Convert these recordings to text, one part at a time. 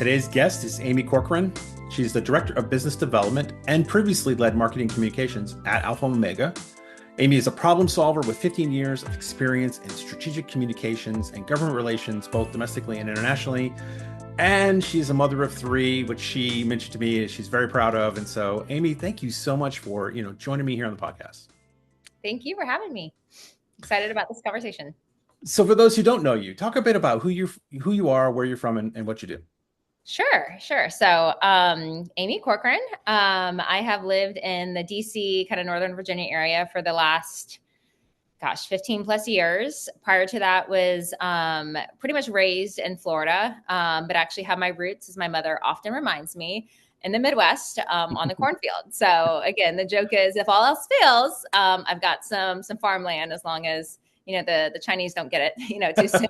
Today's guest is Amy Corcoran. She's the Director of Business Development and previously led marketing communications at Alpha Omega. Amy is a problem solver with 15 years of experience in strategic communications and government relations, both domestically and internationally. And she's a mother of three, which she mentioned to me she's very proud of. And so, Amy, thank you so much for joining me here on the podcast. Thank you for having me. Excited about this conversation. So for those who don't know you, talk a bit about who you are, where you're from, and what you do. Sure. So, Amy Corcoran, I have lived in the DC, kind of Northern Virginia area for the last, 15 plus years. Prior to that was pretty much raised in Florida, but actually have my roots, as my mother often reminds me, in the Midwest on the cornfield. So again, the joke is if all else fails, I've got some farmland as long as the Chinese don't get it, too soon.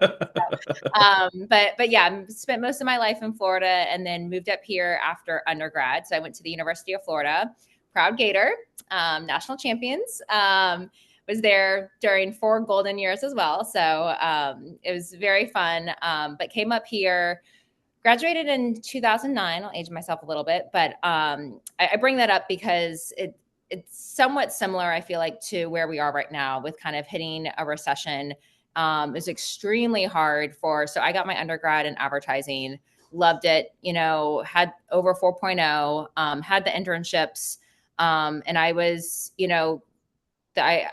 But yeah, spent most of my life in Florida and then moved up here after undergrad. So I went to the University of Florida, proud Gator, national champions. Was there during 4 golden years as well. So it was very fun, but came up here, graduated in 2009. I'll age myself a little bit, but I bring that up because it's somewhat similar, I feel like, to where we are right now with kind of hitting a recession. It was extremely hard so I got my undergrad in advertising, loved it, had over 4.0, had the internships. And I was, I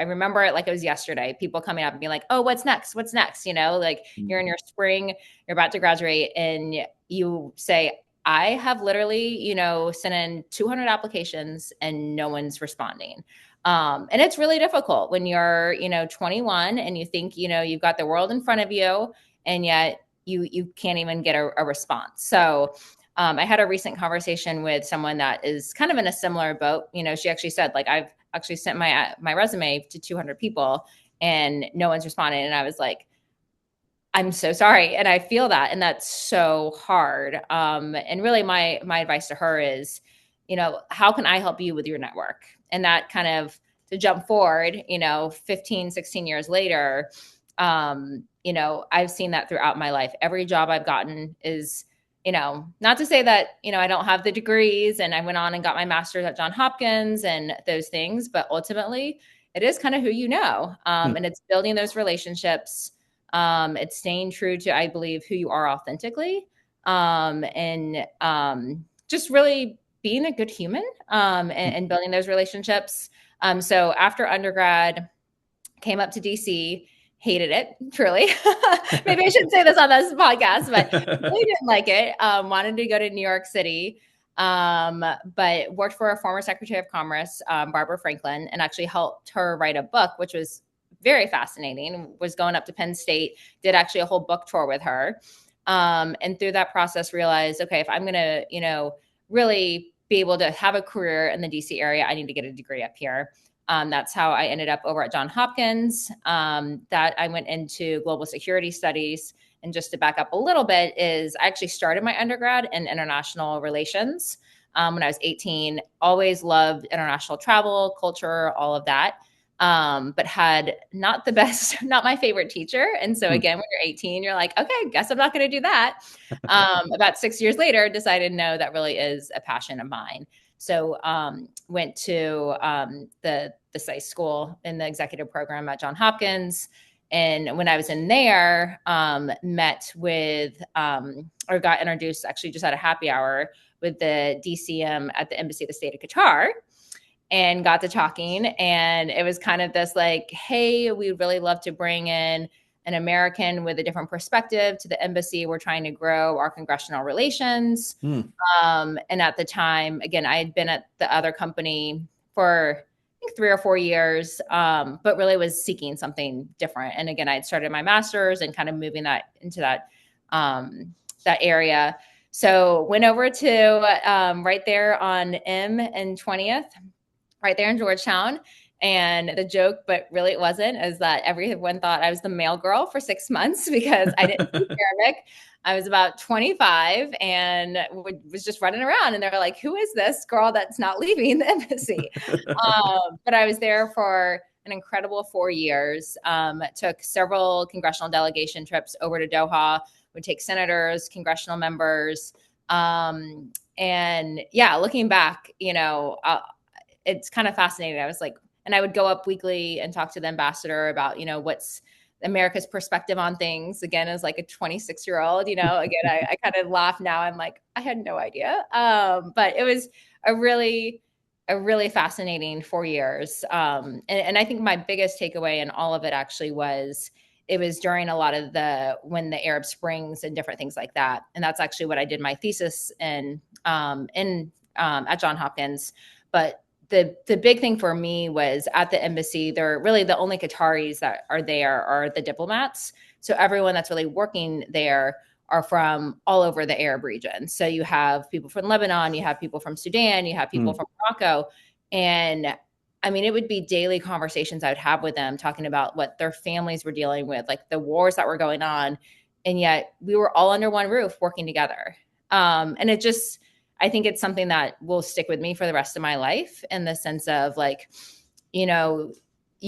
remember it like it was yesterday, people coming up and being like, oh, what's next? You're in your spring, you're about to graduate and you say, I have literally, sent in 200 applications and no one's responding. And it's really difficult when you're, 21 and you think, you've got the world in front of you and yet you can't even get a response. So I had a recent conversation with someone that is kind of in a similar boat. She actually said, like, I've actually sent my resume to 200 people and no one's responding. And I was like, I'm so sorry. And I feel that. And that's so hard. And really my advice to her is, how can I help you with your network? And that kind of to jump forward, 15, 16 years later, I've seen that throughout my life. Every job I've gotten is, not to say that, I don't have the degrees and I went on and got my master's at Johns Hopkins and those things, but ultimately it is kind of who and it's building those relationships. It's staying true to, I believe, who you are authentically, and just really being a good human, and building those relationships. So after undergrad, came up to DC, hated it, truly. Maybe I shouldn't say this on this podcast, but really didn't like it. Wanted to go to New York City, but worked for a former Secretary of Commerce, Barbara Franklin, and actually helped her write a book, which was very fascinating. Was going up to Penn State, did actually a whole book tour with her. And through that process realized, okay, if I'm going to, really be able to have a career in the DC area, I need to get a degree up here. That's how I ended up over at Johns Hopkins. That I went into global security studies. And just to back up a little bit is I actually started my undergrad in international relations when I was 18. Always loved international travel, culture, all of that. But had not my favorite teacher. And so again, when you're 18, you're like, okay, guess I'm not going to do that. About 6 years later, decided, no, that really is a passion of mine. So went to the SICE school in the executive program at Johns Hopkins. And when I was in there, met with, or got introduced, actually just had a happy hour with the DCM at the Embassy of the State of Qatar. And got to talking, and it was kind of this like, hey, we'd really love to bring in an American with a different perspective to the embassy. We're trying to grow our congressional relations. And at the time, again, I had been at the other company for I think 3 or 4 years, but really was seeking something different. And again, I had started my master's and kind of moving that into that area. So went over to right there on M and 20th. Right there in Georgetown. And the joke, but really it wasn't, is that everyone thought I was the mail girl for 6 months because I didn't speak Arabic. I was about 25 and was just running around. And they're like, who is this girl that's not leaving the embassy? But I was there for an incredible 4 years. Took several congressional delegation trips over to Doha. Would take senators, congressional members, and yeah, looking back, it's kind of fascinating. I was like, and I would go up weekly and talk to the ambassador about, what's America's perspective on things. Again, as like a 26-year-old, again, I kind of laugh now. I'm like, I had no idea. But it was a really, a really fascinating 4 years. And I think my biggest takeaway in all of it actually was it was during a lot of when the Arab Springs and different things like that. And that's actually what I did my thesis in at Johns Hopkins. But the big thing for me was at the embassy, they're really the only Qataris that are there are the diplomats. So everyone that's really working there are from all over the Arab region. So you have people from Lebanon, you have people from Sudan, you have people from Morocco. And I mean, it would be daily conversations I would have with them talking about what their families were dealing with, like the wars that were going on. And yet we were all under one roof working together. And it just, I think it's something that will stick with me for the rest of my life in the sense of like, you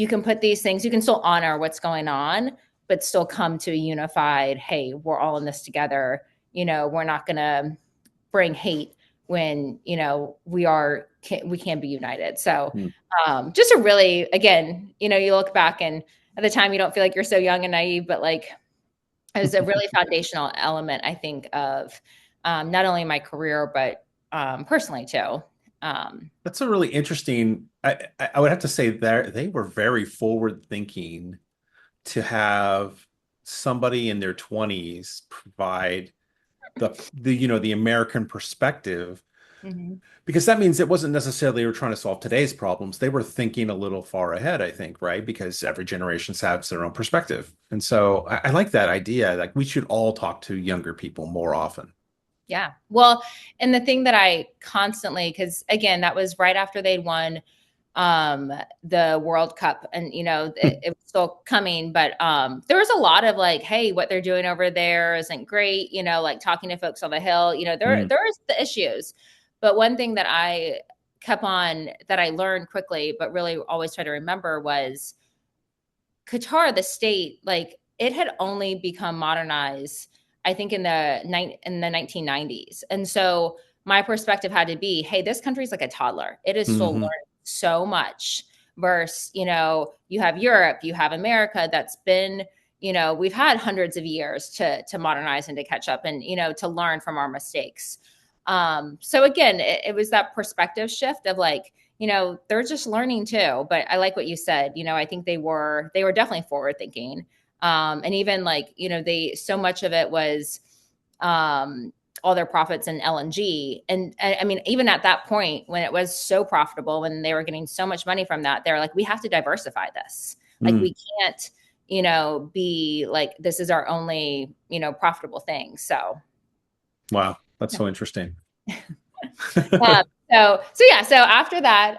can put these things, you can still honor what's going on, but still come to a unified, hey, we're all in this together. We're not going to bring hate when, we can't be united. So just a really, again, you look back and at the time you don't feel like you're so young and naive, but like it was a really foundational element, I think, of not only my career, but personally too. That's a really interesting. I would have to say that they were very forward thinking to have somebody in their 20s provide the American perspective, Mm-hmm. because that means it wasn't necessarily they were trying to solve today's problems. They were thinking a little far ahead, I think, right? Because every generation has their own perspective. And so I like that idea. Like we should all talk to younger people more often. Yeah. Well, and the thing that I constantly, because again, that was right after they'd won the World Cup, and it was still coming, but there was a lot of like, hey, what they're doing over there isn't great, like talking to folks on the Hill, there's the issues. But one thing that I kept on that I learned quickly, but really always try to remember was Qatar, the state, like it had only become modernized, I think, in the 1990s. And so my perspective had to be, hey, this country's like a toddler. It is still Hmm. learning so much. Versus, you have Europe, you have America that's been, we've had hundreds of years to modernize and to catch up and, to learn from our mistakes. So again, it was that perspective shift of like, they're just learning too. But I like what you said. I think they were definitely forward thinking. And even like, so much of it was all their profits in LNG. And I mean, even at that point, when it was so profitable, when they were getting so much money from that, they're like, we have to diversify this. Like, we can't, be like, this is our only, profitable thing. So, Wow, that's yeah. so interesting. So after that,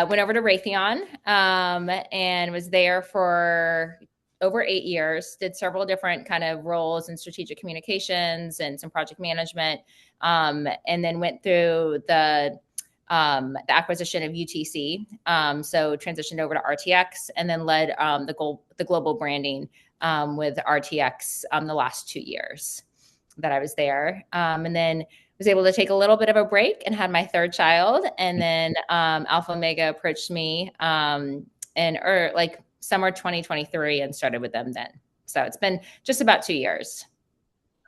went over to Raytheon and was there for over 8 years, did several different kind of roles in strategic communications and some project management, and then went through the acquisition of UTC. So transitioned over to RTX and then led the global branding with RTX the last 2 years that I was there. And then was able to take a little bit of a break and had my third child. And then Alpha Omega approached me in like summer 2023 and started with them then. So it's been just about 2 years.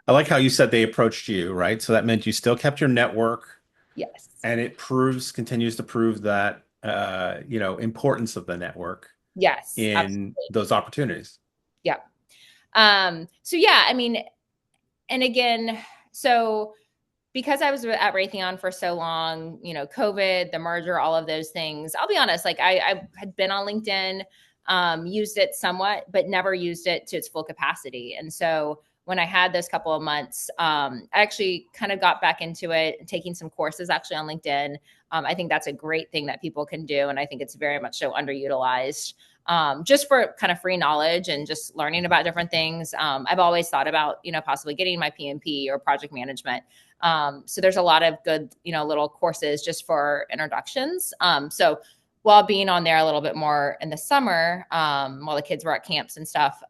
I like how you said they approached you, right? So that meant you still kept your network, Yes. and it continues to prove that importance of the network Yes, in absolutely. those opportunities. Yeah. So yeah, I mean, and again, so because I was at Raytheon for so long, COVID, the merger, all of those things, I'll be honest, like I had been on LinkedIn, used it somewhat, but never used it to its full capacity. And so when I had those couple of months, I actually kind of got back into it, taking some courses actually on LinkedIn. I think that's a great thing that people can do. And I think it's very much so underutilized. Just for kind of free knowledge and just learning about different things. I've always thought about, possibly getting my PMP or project management. So there's a lot of good, little courses just for introductions. So while being on there a little bit more in the summer, while the kids were at camps and stuff,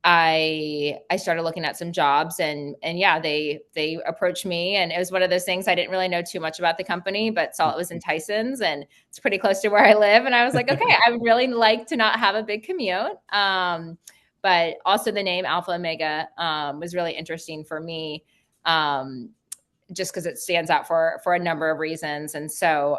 I started looking at some jobs, and yeah, they approached me, and it was one of those things. I didn't really know too much about the company, but saw it was in Tyson's, and it's pretty close to where I live. And I was like, okay, I would really like to not have a big commute. But also the name Alpha Omega was really interesting for me. Just because it stands out for a number of reasons. And so,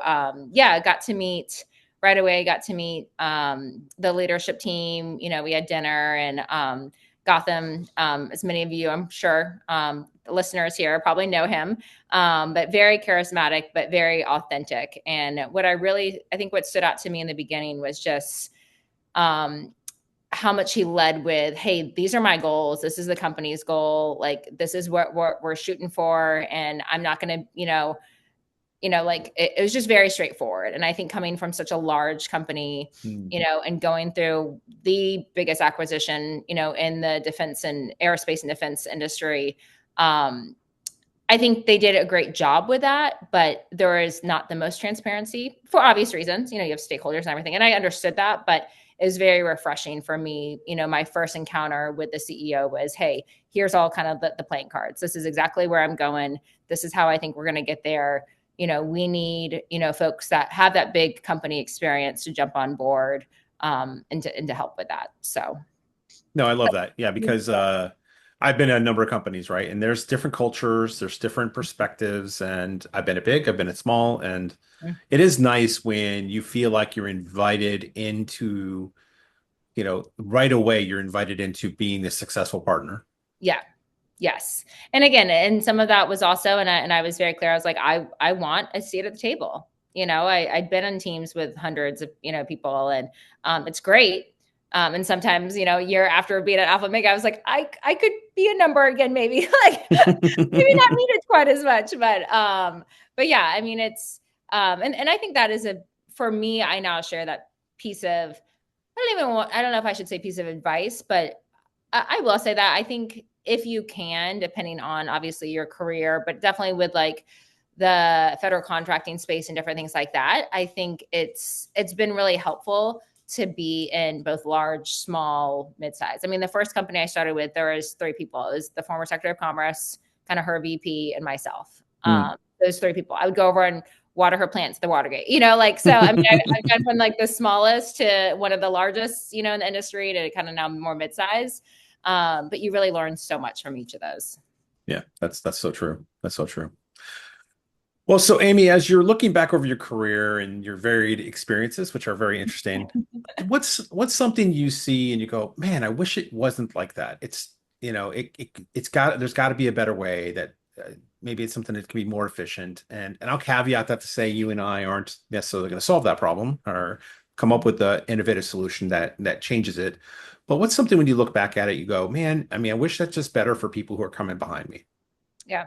yeah, got to meet right away, got to meet the leadership team. We had dinner, and got them, as many of you, I'm sure, the listeners here probably know him, but very charismatic, but very authentic. And I think what stood out to me in the beginning was just how much he led with, hey, these are my goals. This is the company's goal. Like, this is what we're shooting for. And I'm not going to, like it was just very straightforward. And I think coming from such a large company, and going through the biggest acquisition, in the defense and aerospace and defense industry, I think they did a great job with that, but there is not the most transparency for obvious reasons. You have stakeholders and everything. And I understood that, but it was very refreshing for me. My first encounter with the CEO was, hey, here's all kind of the playing cards. This is exactly where I'm going. This is how I think we're going to get there. We need, folks that have that big company experience to jump on board, and to help with that. So. No, I love that. Yeah, because I've been at a number of companies, right? And there's different cultures, there's different perspectives, and I've been at big, I've been at small, and it is nice when you feel like you're invited into, right away, you're invited into being a successful partner. Yeah. Yes. And again, and some of that was also, and I was very clear. I was like, I want a seat at the table. I'd been on teams with hundreds of, people, and it's great. And sometimes, a year after being at Alpha Omega, I was like, I could be a number again, maybe like maybe not needed quite as much, but yeah, I mean, it's, and I think that is for me, I now share that piece of, I don't know if I should say piece of advice, but I will say that I think if you can, depending on obviously your career, but definitely with like the federal contracting space and different things like that, I think it's been really helpful to be in both large, small, mid-size. I mean, the first company I started with, there was 3 people. It was the former Secretary of Commerce, kind of her VP, and myself. Those 3 people. I would go over and water her plants, the Watergate, so I mean, I've gone from like the smallest to one of the largest, in the industry, to kind of now more mid-size. But you really learn so much from each of those. Yeah, that's so true. That's so true. Well, so Amy, as you're looking back over your career and your varied experiences, which are very interesting, what's something you see and you go, man, I wish it wasn't like that. It's, there's got to be a better way that maybe it's something that can be more efficient. And I'll caveat that to say you and I aren't necessarily going to solve that problem or come up with the innovative solution that changes it. But what's something when you look back at it, you go, man, I mean, I wish that's just better for people who are coming behind me. Yeah.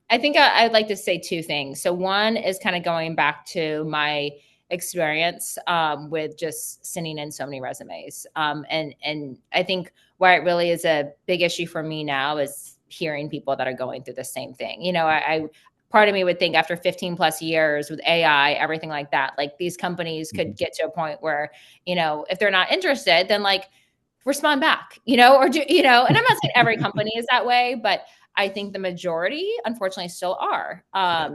I think I'd like to say 2 things. So one is kind of going back to my experience with just sending in so many resumes. And I think why it really is a big issue for me now is hearing people that are going through the same thing. I part of me would think after 15 plus years with AI, everything like that, like these companies could get to a point where, if they're not interested, then like respond back, or do, and I'm not saying every company is that way, but I think the majority, unfortunately, still are.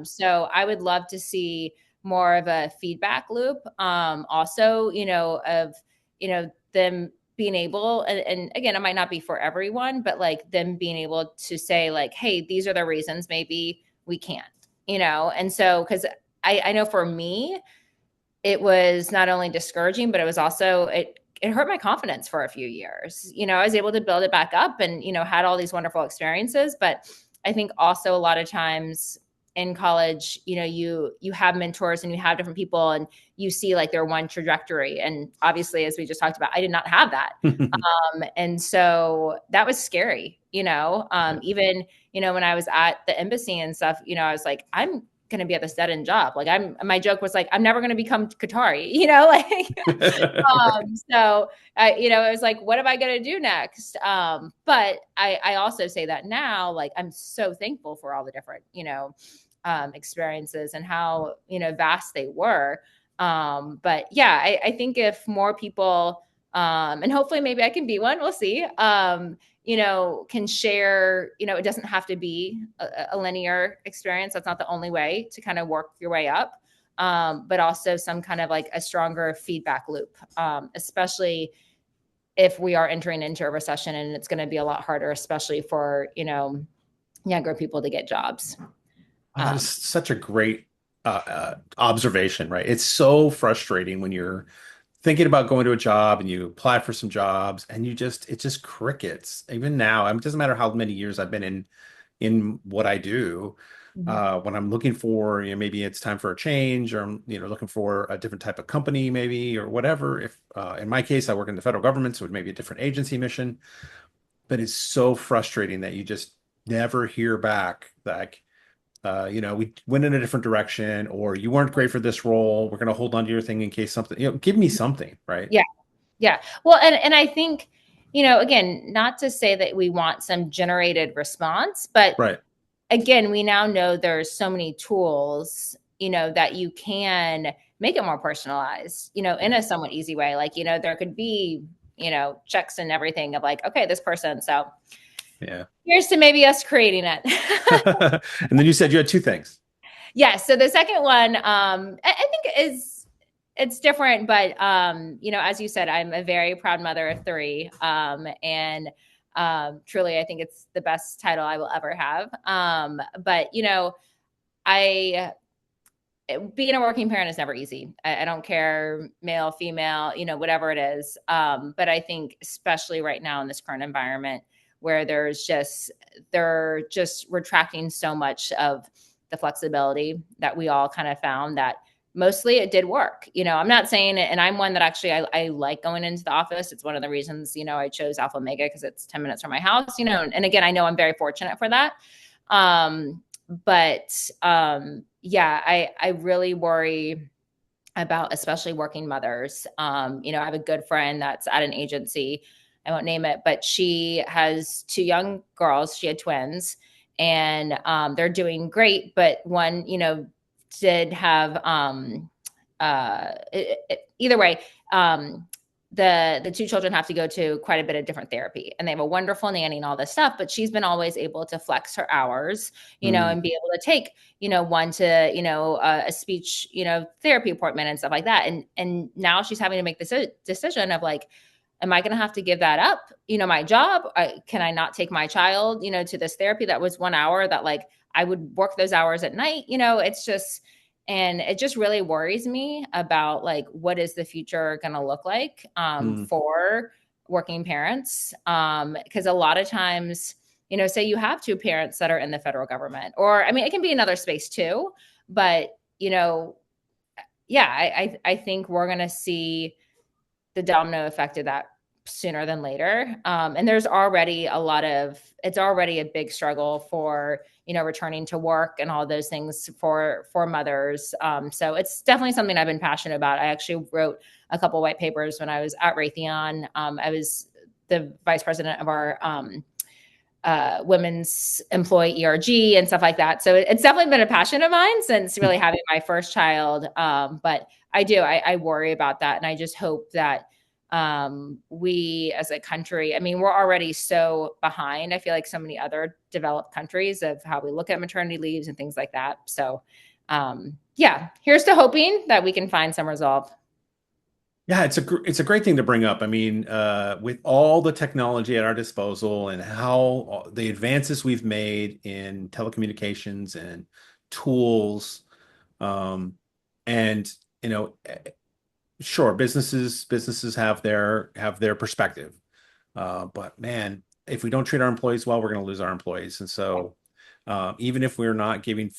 So I would love to see more of a feedback loop. Also, of, them being able, and again, it might not be for everyone, but like them being able to say like, hey, these are the reasons maybe we can't, and so, because I know for me, it was not only discouraging, but it was also, it hurt my confidence for a few years. I was able to build it back up and, had all these wonderful experiences. But I think also a lot of times in college, you have mentors and you have different people and you see like their one trajectory. And obviously, as we just talked about, I did not have that. And so that was scary, even, when I was at the embassy and stuff, I was like, I'm going to be at this dead end job. Like my joke was like, I'm never going to become Qatari, so, it was like, what am I going to do next? But I also say that now, like, I'm so thankful for all the different, experiences and how, vast they were. But yeah, I think if more people, and hopefully maybe I can be one, we'll see, can share, it doesn't have to be a linear experience. That's not the only way to kind of work your way up. But also some kind of like a stronger feedback loop, especially if we are entering into a recession, and it's going to be a lot harder, especially for, younger people to get jobs. Oh, that is such a great observation, right? It's so frustrating when you're thinking about going to a job and you apply for some jobs and it's just crickets. Even now, it doesn't matter how many years I've been in what I do. Mhm. When I'm looking for, maybe it's time for a change, or I'm, looking for a different type of company, maybe, or whatever. If in my case, I work in the federal government, so it may be a different agency mission. But it's so frustrating that you just never hear back. Like, we went in a different direction, or you weren't great for this role. We're going to hold on to your thing in case something, give me something, right? Yeah. Yeah. Well, and I think, again, not to say that we want some generated response, but Right. again, we now know there's so many tools, that you can make it more personalized, in Yeah. a somewhat easy way. Like, there could be, checks and everything of like, okay, this person. So Yeah. here's to maybe us creating it. And then you said you had two things. Yeah. So the second one, I think it's different, but as you said, I'm a very proud mother of three, and truly, I think it's the best title I will ever have. But I being a working parent is never easy. I don't care, male, female, whatever it is. But I think especially right now in this current environment where they're just retracting so much of the flexibility that we all kind of found that mostly it did work. I'm not saying it, and I'm one that actually I like going into the office. It's one of the reasons, I chose Alpha Omega because it's 10 minutes from my house, and again, I know I'm very fortunate for that. But yeah, I really worry about especially working mothers. I have a good friend that's at an agency. I won't name it, but she has two young girls. She had twins, and they're doing great. But one, did have either way. The two children have to go to quite a bit of different therapy, and they have a wonderful nanny and all this stuff, but she's been always able to flex her hours, Mm, and be able to take, one to, a speech, therapy appointment and stuff like that. And now she's having to make this decision of like, am I going to have to give that up? My job, can I not take my child, to this therapy that was 1 hour that like I would work those hours at night? It's just, and it just really worries me about like, what is the future going to look like mm, for working parents? Because a lot of times, say you have two parents that are in the federal government, or I mean, it can be another space too, but yeah, I think we're going to see the domino effect of that sooner than later. And there's already it's already a big struggle for, returning to work and all those things for mothers. So it's definitely something I've been passionate about. I actually wrote a couple white papers when I was at Raytheon. I was the vice president of our women's employee ERG and stuff like that. So it's definitely been a passion of mine since really having my first child. But I worry about that. And I just hope that we as a country, I mean, we're already so behind. I feel like so many other developed countries of how we look at maternity leaves and things like that. So yeah, here's to hoping that we can find some resolve. Yeah, it's a great thing to bring up. I mean, with all the technology at our disposal and how the advances we've made in telecommunications and tools, um, and sure, businesses have their perspective. But man, if we don't treat our employees well, we're going to lose our employees. And so, even if we're not giving,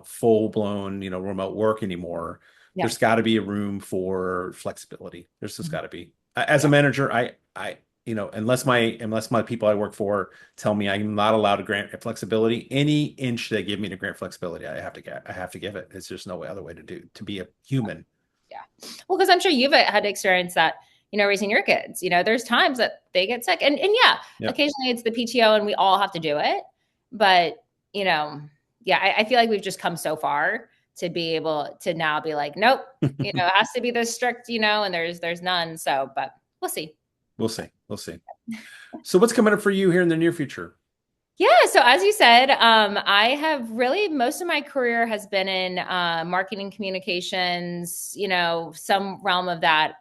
full blown, remote work anymore, Yeah. there's got to be a room for flexibility. There's just Mhm. got to be. As a Yeah. manager, unless my people I work for tell me I'm not allowed to grant flexibility, any inch they give me to grant flexibility, I have to give it. It's just no other way to be a human. Yeah. Well, because I'm sure you've had to experience that, raising your kids. There's times that they get sick. And yeah, Yep. occasionally it's the PTO and we all have to do it. But, yeah, I feel like we've just come so far to be able to now be like, nope, it has to be this strict, and there's none. So, but we'll see. We'll see. We'll see. So what's coming up for you here in the near future? Yeah, so as you said, I have really most of my career has been in marketing communications, some realm of that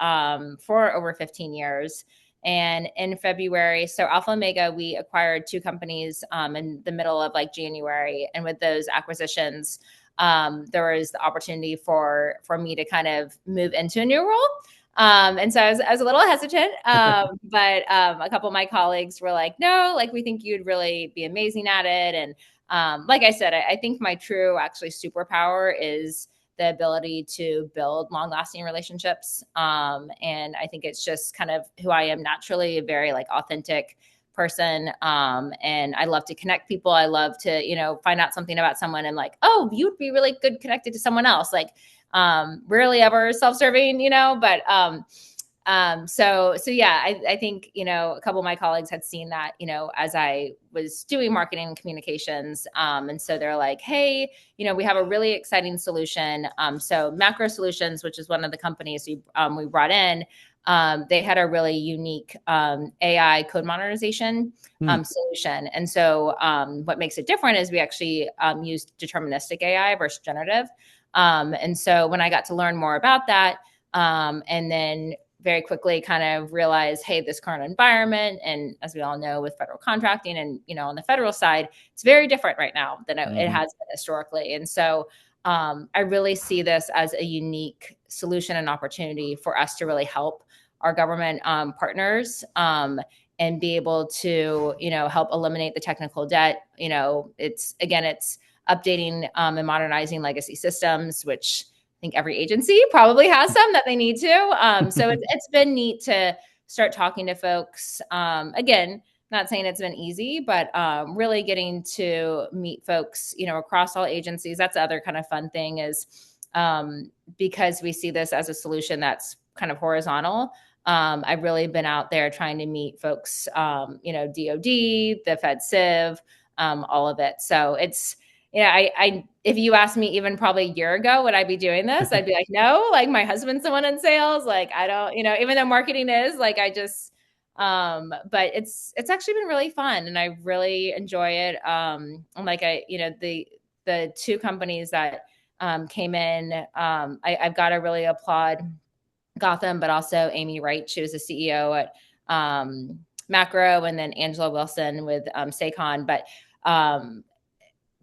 for over 15 years. And in February, so Alpha Omega, we acquired two companies in the middle of like January, and with those acquisitions, there was the opportunity for me to kind of move into a new role. And so I was a little hesitant, but a couple of my colleagues were like, no, like we think you'd really be amazing at it. And like I said, I think my true actually superpower is the ability to build long lasting relationships. And I think it's just kind of who I am naturally, a very like authentic person. And I love to connect people. I love to, find out something about someone and like, oh, you'd be really good connected to someone else. Like, rarely ever self-serving, but so yeah, I think, a couple of my colleagues had seen that, as I was doing marketing and communications. And so they're like, hey, we have a really exciting solution. So Macro Solutions, which is one of the companies we brought in, they had a really unique AI code modernization solution. And so what makes it different is we actually use deterministic AI versus generative. And so when I got to learn more about that, and then very quickly kind of realize, hey, this current environment, and as we all know with federal contracting and, on the federal side, it's very different right now than it has been historically. And so I really see this as a unique solution and opportunity for us to really help our government partners and be able to, help eliminate the technical debt. It's updating and modernizing legacy systems, which I think every agency probably has some that they need to. So it's been neat to start talking to folks. Again, not saying it's been easy, but really getting to meet folks, across all agencies. That's the other kind of fun thing is because we see this as a solution that's kind of horizontal. I've really been out there trying to meet folks, DOD, the Fed Civ, all of it. So it's, I if you asked me even probably a year ago, would I be doing this? I'd be like, no, like my husband's the one in sales. Like, I don't, even though marketing is like, I just, but it's actually been really fun and I really enjoy it. And like the two companies that, came in, I've got to really applaud Gotham, but also Amy Wright. She was the CEO at, Macro, and then Angela Wilson with, Saycon. But,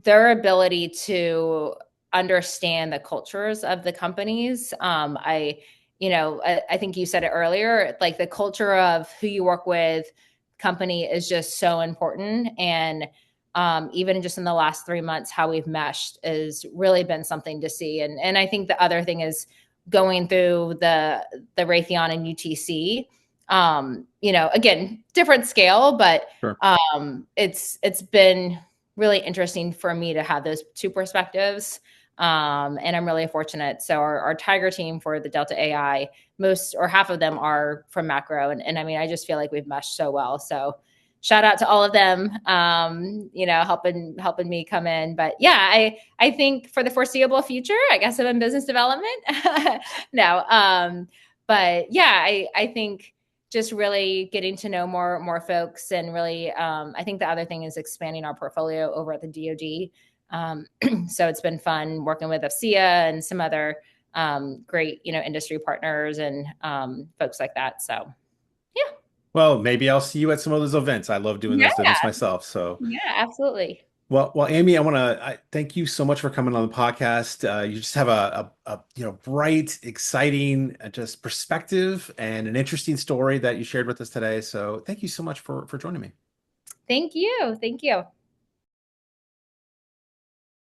their ability to understand the cultures of the companies. I think you said it earlier, like the culture of who you work with company is just so important. And even just in the last 3 months, how we've meshed has really been something to see. And I think the other thing is going through the Raytheon and UTC, again, different scale, but Sure. It's been really interesting for me to have those two perspectives. And I'm really fortunate. So our Tiger team for the Delta AI, most or half of them are from Macro. And I mean, I just feel like we've meshed so well. So shout out to all of them, helping me come in. But yeah, I think for the foreseeable future, I guess I'm in business development. No. But yeah, I think just really getting to know more folks and really, I think the other thing is expanding our portfolio over at the DoD. So it's been fun working with AFCEA and some other great, industry partners and folks like that. So yeah. Well, maybe I'll see you at some of those events. I love doing those Yeah. events myself. So, Yeah, absolutely. well, Amy, I thank you so much for coming on the podcast. You just have a bright, exciting, just perspective and an interesting story that you shared with us today. So, thank you so much for joining me. Thank you. Thank you.